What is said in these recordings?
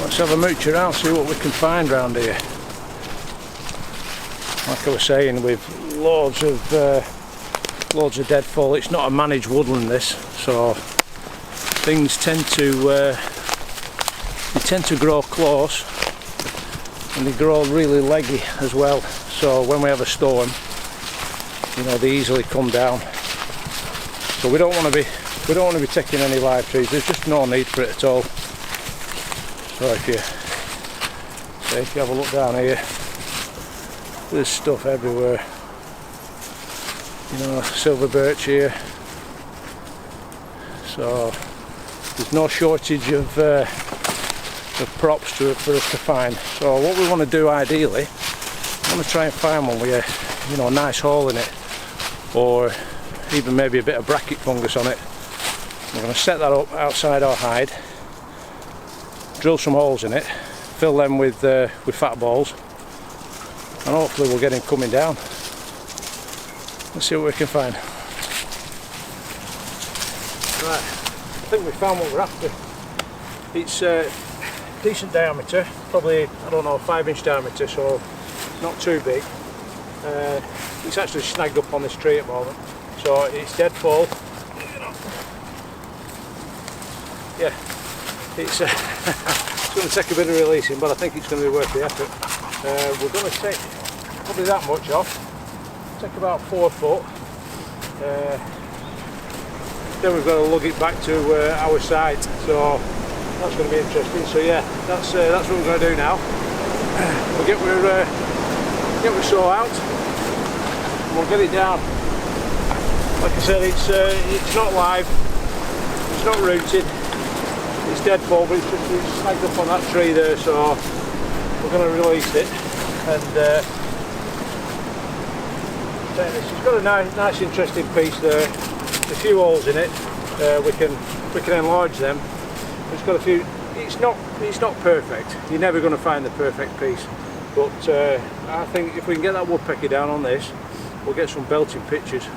Let's have a mooch around, see what we can find around here. Like I was saying, with loads of deadfall, it's not a managed woodland this, so things tend to grow close, and they grow really leggy as well. So when we have a storm, you know, they easily come down. So we don't want to be taking any live trees. There's just no need for it at all. So if you have a look down here, there's stuff everywhere. You know, silver birch here. So there's no shortage of props for us to find. So what we want to do ideally, I want to try and find one with a, you know, a nice hole in it, or even maybe a bit of bracket fungus on it. We're going to set that up outside our hide, drill some holes in it, fill them with fat balls, and hopefully we'll get him coming down. Let's see what we can find. Right, I think we found what we're after. It's decent diameter, probably, I don't know, 5-inch diameter, so not too big. It's actually snagged up on this tree at the moment, so it's deadfall. Yeah, it's going to take a bit of releasing, but I think it's going to be worth the effort. We're going to take probably that much off, take about 4 foot. Then we've got to lug it back to our site, so that's going to be interesting. So yeah, that's what we're going to do now. We'll get our saw out, and we'll get it down. Like I said, it's not live, it's not rooted, it's deadfall, but it's snagged up on that tree there. So we're going to release it, and it's got a nice interesting piece there. A few holes in it. We can enlarge them. It's got a few. It's not perfect. You're never going to find the perfect piece, but I think if we can get that woodpecker down on this, we'll get some belting pictures.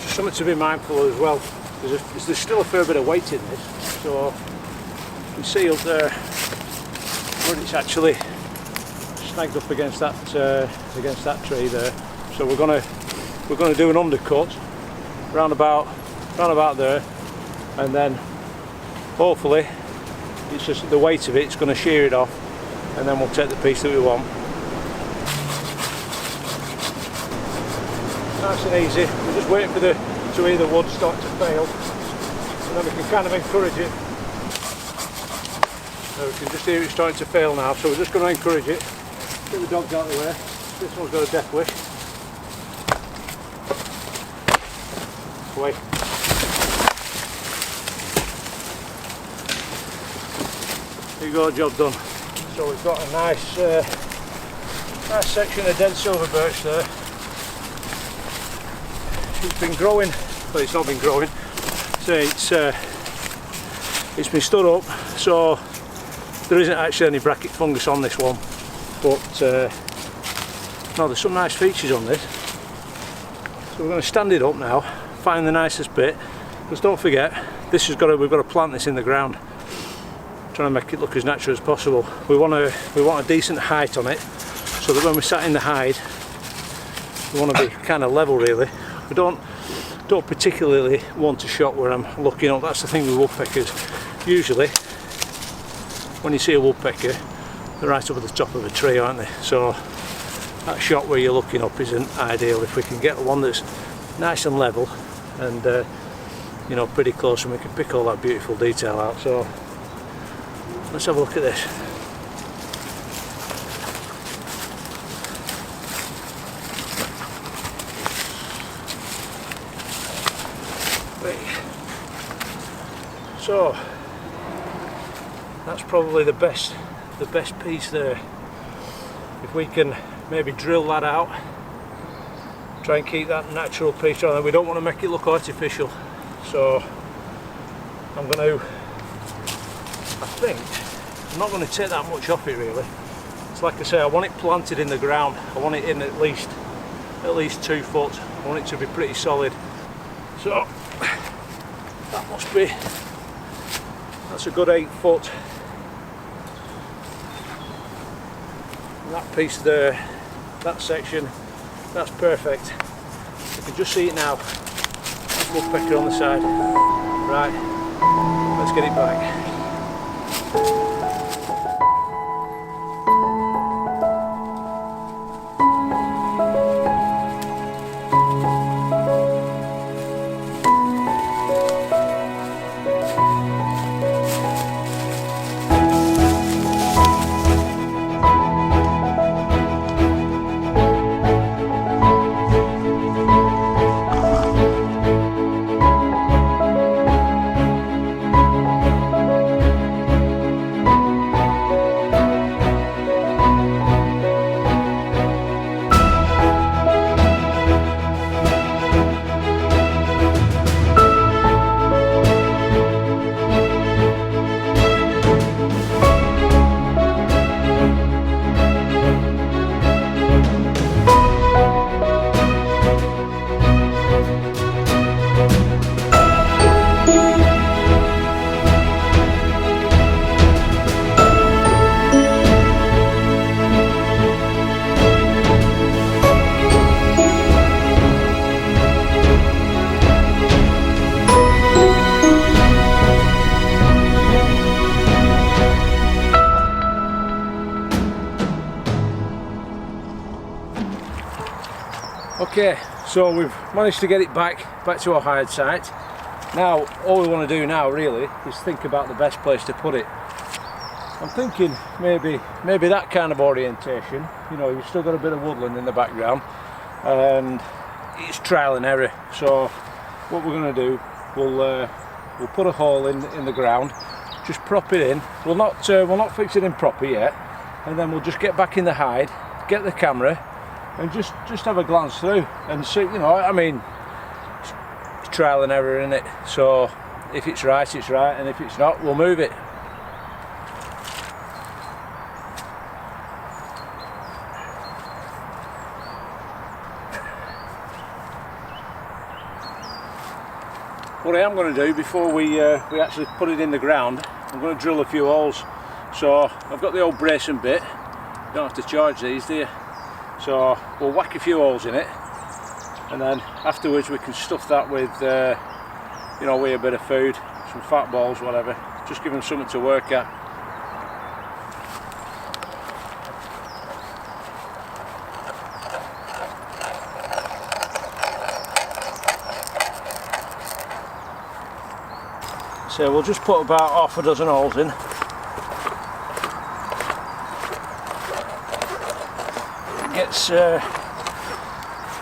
Just something to be mindful of as well. There's still a fair bit of weight in this, so you can see up there where it's actually snagged up against that tree there. So we're going to do an undercut round about there, and then hopefully it's just the weight of it's going to shear it off, and then we'll take the piece that we want. Nice and easy. We're just waiting for the wood start to fail, and then we can kind of encourage it. So we can just hear it starting to fail now, so we're just going to encourage it. Get the dogs out of the way. This one's got a death wish. Away. There you go, job done. So we've got a nice section of dead silver birch there. It's been growing, but it's not been growing. So it's been stood up, so there isn't actually any bracket fungus on this one, but no, there's some nice features on this. So we're going to stand it up now, find the nicest bit, because don't forget, we've got to plant this in the ground, trying to make it look as natural as possible. We want a decent height on it, so that when we're sat in the hide, we want to be kind of level really. We don't particularly want a shot where I'm looking up. That's the thing with woodpeckers. Usually, when you see a woodpecker, they're right up at the top of a tree, aren't they? So that shot where you're looking up isn't ideal. If we can get one that's nice and level and you know, pretty close, and we can pick all that beautiful detail out. So let's have a look at this. So that's probably the best piece there. If we can maybe drill that out, try and keep that natural piece on. We don't want to make it look artificial, so I'm not going to take that much off it really. So like I say, I want it planted in the ground. I want it in at least 2 foot. I want it to be pretty solid. So that's a good 8 foot. And that piece there, that section, that's perfect. You can just see it now. Woodpecker on the side. Right, let's get it back. Okay, so we've managed to get it back to our hired site. Now all we want to do now really is think about the best place to put it. I'm thinking maybe that kind of orientation. You know, you've still got a bit of woodland in the background and it's trial and error. So what we're going to do, we'll put a hole in the ground, just prop it in. We'll not fix it in proper yet, and then we'll just get back in the hide, get the camera and just have a glance through and see, you know, I mean, it's trial and error in it. So if it's right, it's right, and if it's not, we'll move it. What I am going to do before we actually put it in the ground, I'm going to drill a few holes. So I've got the old bracing bit. You don't have to charge these, do you? So we'll whack a few holes in it, and then afterwards we can stuff that with, you know, with a bit of food, some fat balls, whatever. Just give them something to work at. So we'll just put about half a dozen holes in. Gets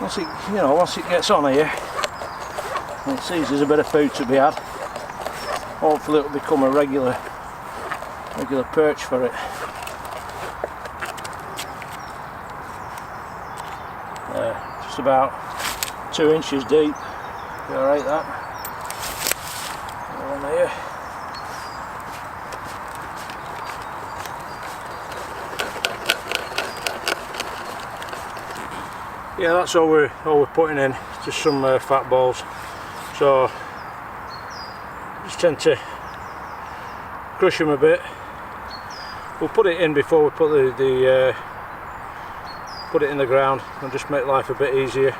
once it gets on here, it sees there's a bit of food to be had. Hopefully it'll become a regular perch for it. Just about 2 inches deep. Be alright that. On here. Yeah, that's all we're putting in, just some fat balls. So just tend to crush them a bit. We'll put it in before we put put it in the ground, and just make life a bit easier.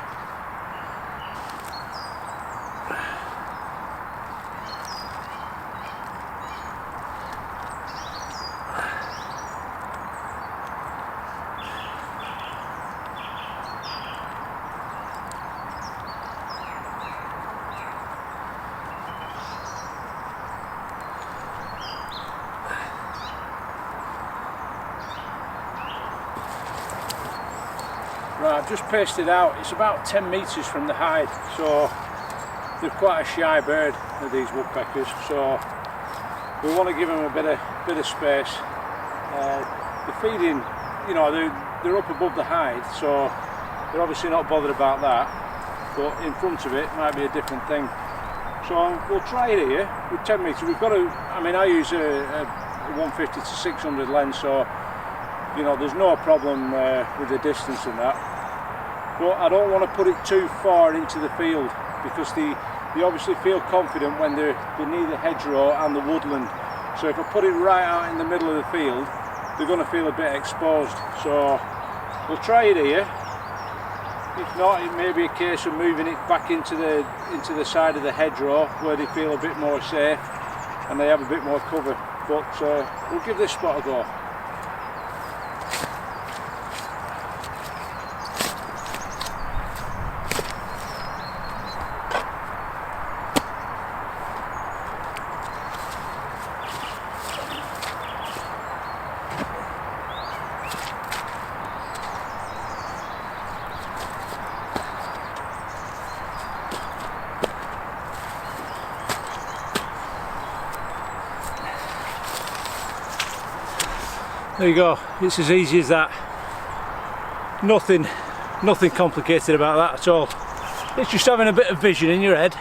Right, I've just pasted out. It's about 10 metres from the hide, so they're quite a shy bird, these woodpeckers. So we want to give them a bit of space. The feeding, you know, they're up above the hide, so they're obviously not bothered about that. But in front of it might be a different thing. So we'll try it here with 10 metres. We've got to. I mean, I use a 150 to 600 lens, so you know, there's no problem with the distance and that. But I don't want to put it too far into the field, because they obviously feel confident when they're near the hedgerow and the woodland. So if I put it right out in the middle of the field, they're going to feel a bit exposed. So we'll try it here. If not, it may be a case of moving it back into the side of the hedgerow where they feel a bit more safe and they have a bit more cover. But we'll give this spot a go. There you go, it's as easy as that. Nothing complicated about that at all. It's just having a bit of vision in your head,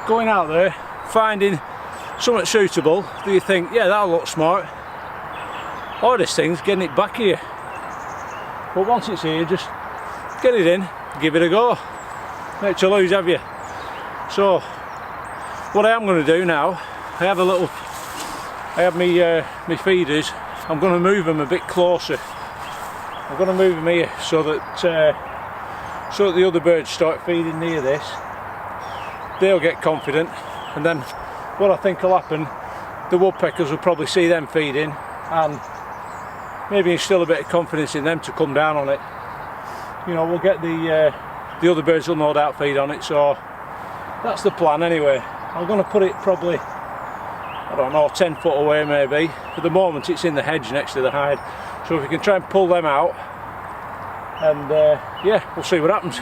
going out there, finding something suitable that you think, yeah, that'll look smart. Hardest thing's getting it back here. But once it's here, just get it in, give it a go. Make to lose, have you? So, what I am going to do now, I have my feeders. I'm going to move them a bit closer. I'm going to move them here so that the other birds start feeding near this. They'll get confident, and then what I think will happen, the woodpeckers will probably see them feeding and maybe instill a bit of confidence in them to come down on it. You know, we'll get the other birds will no doubt feed on it, so that's the plan anyway. I'm going to put it probably, I don't know, 10 foot away maybe. At the moment it's in the hedge next to the hide, so if we can try and pull them out, and yeah, we'll see what happens.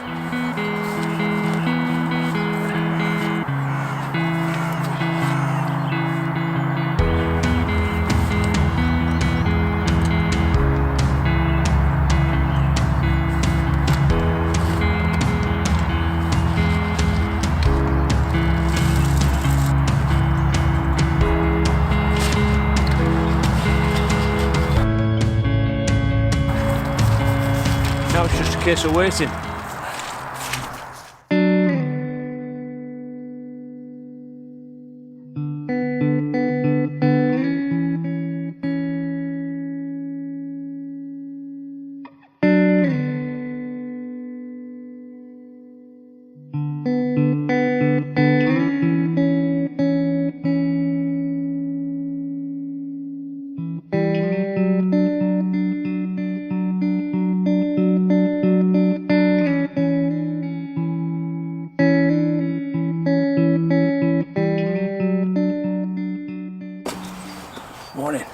Now it's just a case of waiting. Morning.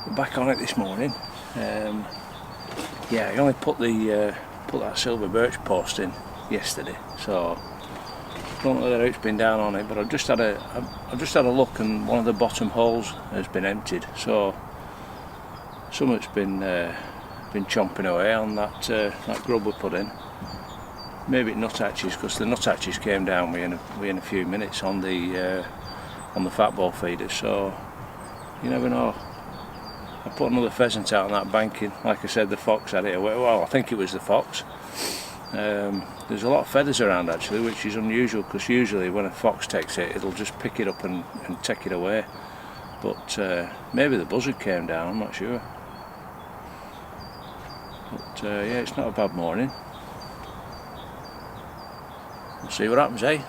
We're back on it this morning. Yeah, I only put that silver birch post in yesterday, so I don't know whether it's been down on it, but I've just had a look, and one of the bottom holes has been emptied, so something's been chomping away on that grub we put in. Maybe nut hatches, because the nut hatches came down within a few minutes on the fat ball feeder, so you never know. I put another pheasant out on that banking. Like I said, the fox had it away. Well, I think it was the fox. There's a lot of feathers around actually, which is unusual, because usually when a fox takes it, it'll just pick it up and take it away. But maybe the buzzard came down, I'm not sure. But yeah, it's not a bad morning. We'll see what happens, eh?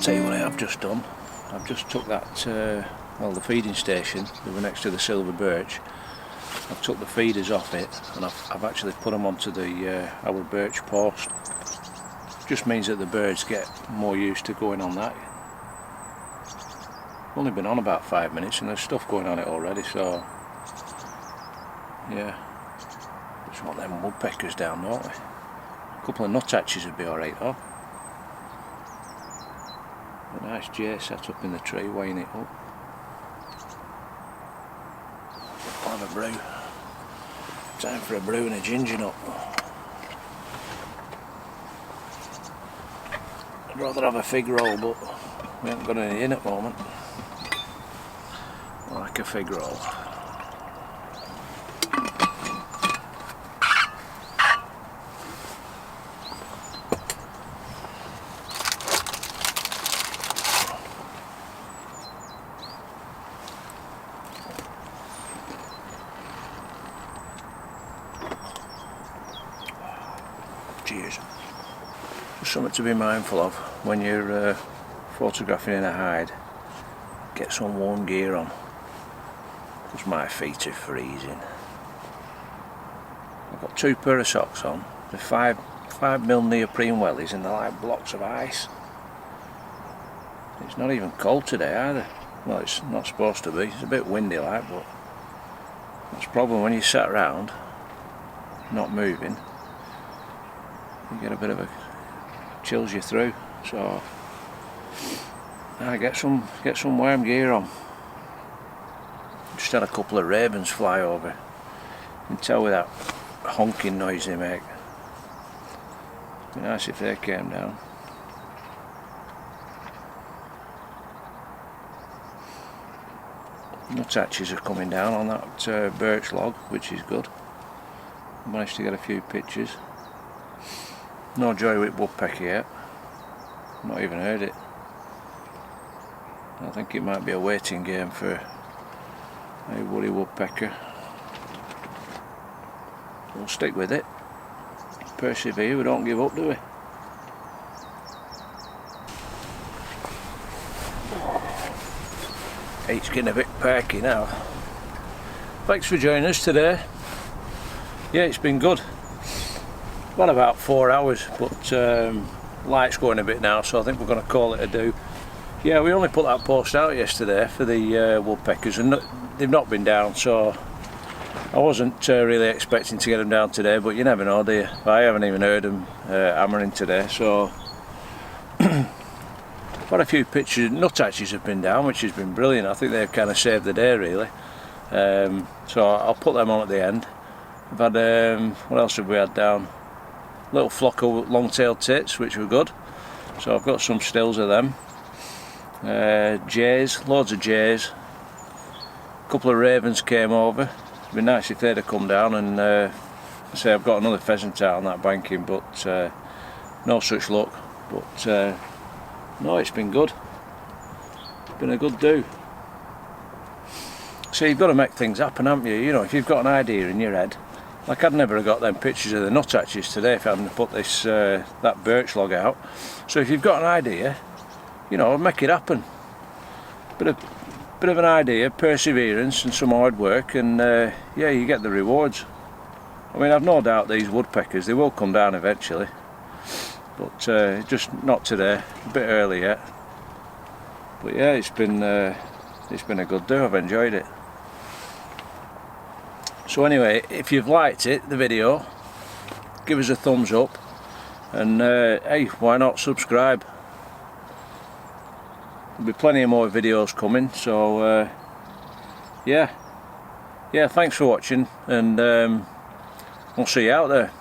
Tell you what I've just done. I've just took that, well, the feeding station that were next to the silver birch. I've took the feeders off it, and I've actually put them onto our birch post. Just means that the birds get more used to going on that. Only been on about 5 minutes, and there's stuff going on it already. So yeah, Just want them woodpeckers down, don't we? A couple of nuthatches would be alright though. A nice jay set up in the tree, weighing it up. I'll have a brew. Time for a brew and a ginger nut. I'd rather have a fig roll, but we haven't got any in at the moment. I like a fig roll. Cheers. Just something to be mindful of when you're photographing in a hide. Get some warm gear on, because my feet are freezing. I've got 2 pair of socks on. They're 5mm neoprene wellies and they're like blocks of ice. It's not even cold today either. Well, it's not supposed to be. It's a bit windy like, but that's the problem when you sat around not moving. You get a bit of a chills you through. So I get some warm gear on. Just had a couple of ravens fly over. You can tell with that honking noise they make. It'd be nice if they came down. Nuthatches are coming down on that birch log, which is good. Managed to get a few pictures. No joy with woodpecker yet. Not even heard it. I think it might be a waiting game for a woolly woodpecker. We'll stick with it. Persevere, we don't give up, do we? It's getting a bit perky now. Thanks for joining us today. Yeah, it's been good. Well, about 4 hours, but light's going a bit now, so I think we're going to call it a do. Yeah, we only put that post out yesterday for the woodpeckers, and they've not been down, so I wasn't really expecting to get them down today, but you never know, do you? I haven't even heard them hammering today, so got a few pictures. Nuthatches have been down, which has been brilliant. I think they've kind of saved the day, really. So I'll put them on at the end. I've had, what else have we had down? Little flock of long-tailed tits, which were good. So I've got some stills of them. Jays, loads of jays. A couple of ravens came over. It'd be nice if they'd have come down, and I say I've got another pheasant out on that banking, but no such luck. But no, it's been good. It's been a good do. So you've got to make things happen, haven't you? You know, if you've got an idea in your head, like I'd never have got them pictures of the nuthatches today if I hadn't put this that birch log out. So if you've got an idea, you know, make it happen. Bit of an idea, perseverance and some hard work, and yeah, you get the rewards. I mean, I've no doubt these woodpeckers, they will come down eventually, but just not today, a bit early yet. But yeah, it's been a good do. I've enjoyed it. So anyway, if you've liked it, the video, give us a thumbs up, and hey, why not subscribe? There'll be plenty of more videos coming, so yeah, thanks for watching, and we'll see you out there.